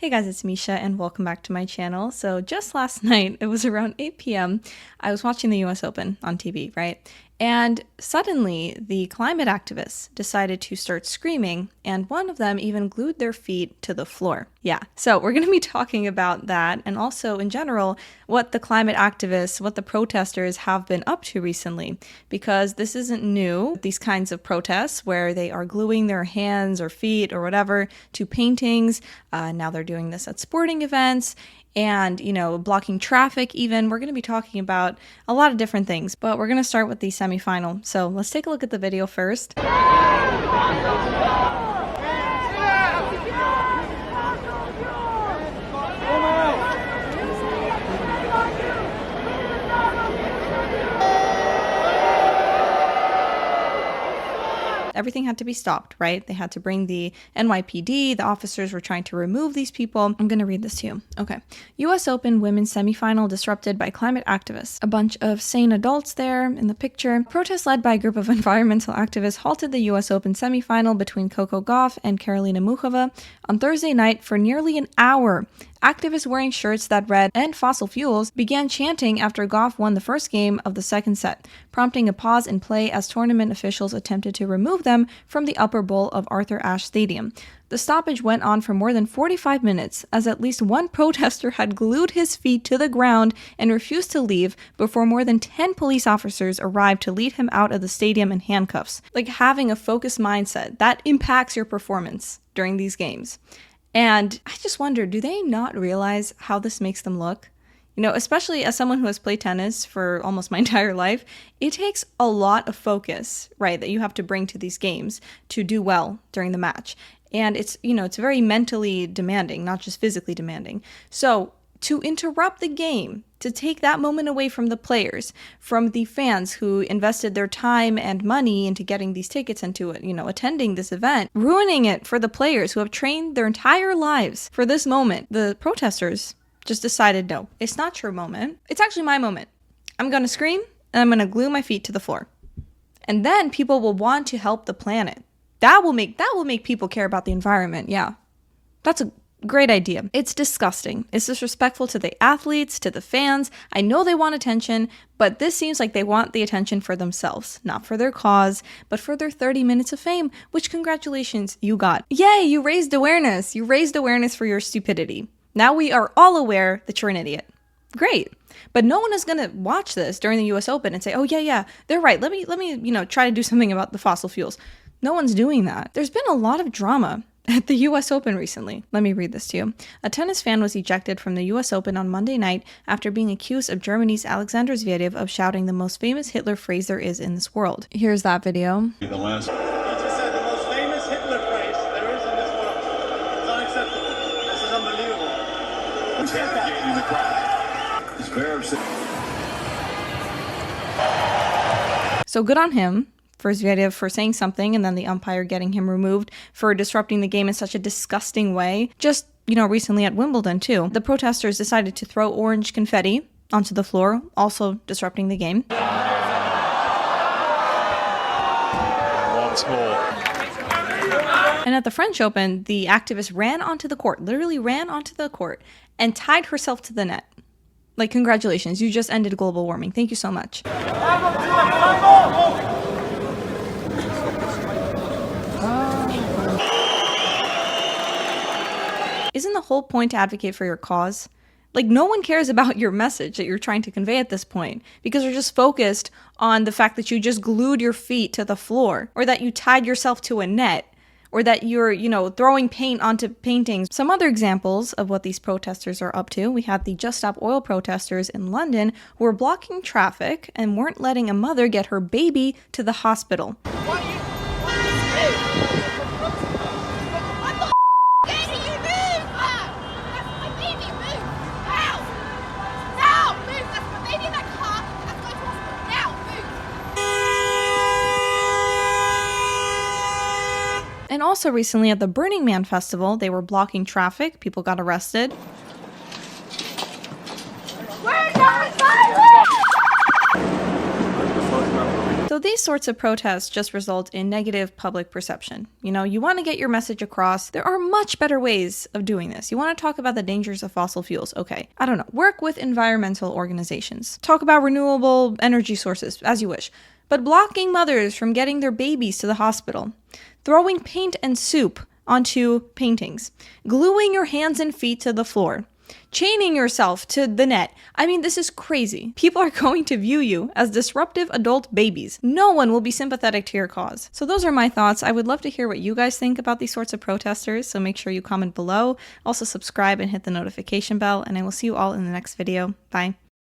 Hey guys, it's Misha and welcome back to my channel. So just last night, it was around 8 p.m., I was watching the US Open on TV, right? And suddenly the climate activists decided to start screaming, and one of them even glued their feet to the floor. Yeah, so we're going to be talking about that and also in general what the climate activists, what the protesters have been up to recently, because this isn't new, these kinds of protests where they are gluing their hands or feet or whatever to paintings. Now they're doing this at sporting events and, blocking traffic even. We're going to be talking about a lot of different things, but we're going to start with the semifinal. So let's take a look at the video first. Everything had to be stopped, right? They had to bring the NYPD. The officers were trying to remove these people. I'm going to read this to you. Okay. US Open women's semifinal disrupted by climate activists. A bunch of sane adults there in the picture. Protests led by a group of environmental activists halted the US Open semifinal between Coco Gauff and Karolína Muchová on Thursday night for nearly an hour. Activists wearing shirts that read "End Fossil Fuels" began chanting after Gauff won the first game of the second set, prompting a pause in play as tournament officials attempted to remove them from the upper bowl of Arthur Ashe Stadium. The stoppage went on for more than 45 minutes, as at least one protester had glued his feet to the ground and refused to leave before more than 10 police officers arrived to lead him out of the stadium in handcuffs. Like, having a focused mindset, that impacts your performance during these games. And I just wonder, do they not realize how this makes them look? Especially as someone who has played tennis for almost my entire life, it takes a lot of focus, right, that you have to bring to these games to do well during the match. And it's very mentally demanding, not just physically demanding. So to interrupt the game, to take that moment away from the players, from the fans who invested their time and money into getting these tickets and to, attending this event, ruining it for the players who have trained their entire lives for this moment, the protesters just decided, no, it's not your moment. It's actually my moment. I'm going to scream and I'm going to glue my feet to the floor. And then people will want to help the planet. That will make people care about the environment. Yeah. That's a great idea. It's disgusting. It's disrespectful to the athletes, to the fans. I know they want attention, but this seems like they want the attention for themselves, not for their cause, but for their 30 minutes of fame, which congratulations, you got. Yay, you raised awareness. You raised awareness for your stupidity. Now we are all aware that you're an idiot. Great. But no one is going to watch this during the US Open and say, "Oh yeah, they're right. Let me try to do something about the fossil fuels." No one's doing that. There's been a lot of drama at the US Open recently. Let me read this to you. A tennis fan was ejected from the US Open on Monday night after being accused of Germany's Alexander Zverev of shouting the most famous Hitler phrase there is in this world. Here's that video. He just said the most famous Hitler phrase there is in this world. It's unacceptable. This is unbelievable. Interrogating the crowd. So good on him for Zverev for saying something, and then the umpire getting him removed for disrupting the game in such a disgusting way. Just, recently at Wimbledon too. The protesters decided to throw orange confetti onto the floor, also disrupting the game. Once more. And at the French Open, the activist ran onto the court, literally ran onto the court, and tied herself to the net. Like, congratulations, you just ended global warming. Thank you so much. Isn't the whole point to advocate for your cause? Like, no one cares about your message that you're trying to convey at this point because they're just focused on the fact that you just glued your feet to the floor, or that you tied yourself to a net, or that you're, throwing paint onto paintings. Some other examples of what these protesters are up to. We had the Just Stop Oil protesters in London who were blocking traffic and weren't letting a mother get her baby to the hospital. And also recently at the Burning Man festival, they were blocking traffic. People got arrested. these sorts of protests just result in negative public perception. You know, you want to get your message across. There are much better ways of doing this. You want to talk about the dangers of fossil fuels. Okay, I don't know. Work with environmental organizations. Talk about renewable energy sources, as you wish. But blocking mothers from getting their babies to the hospital, throwing paint and soup onto paintings, gluing your hands and feet to the floor, chaining yourself to the net. I mean, this is crazy. People are going to view you as disruptive adult babies. No one will be sympathetic to your cause. So those are my thoughts. I would love to hear what you guys think about these sorts of protesters, so make sure you comment below. Also subscribe and hit the notification bell, and I will see you all in the next video. Bye.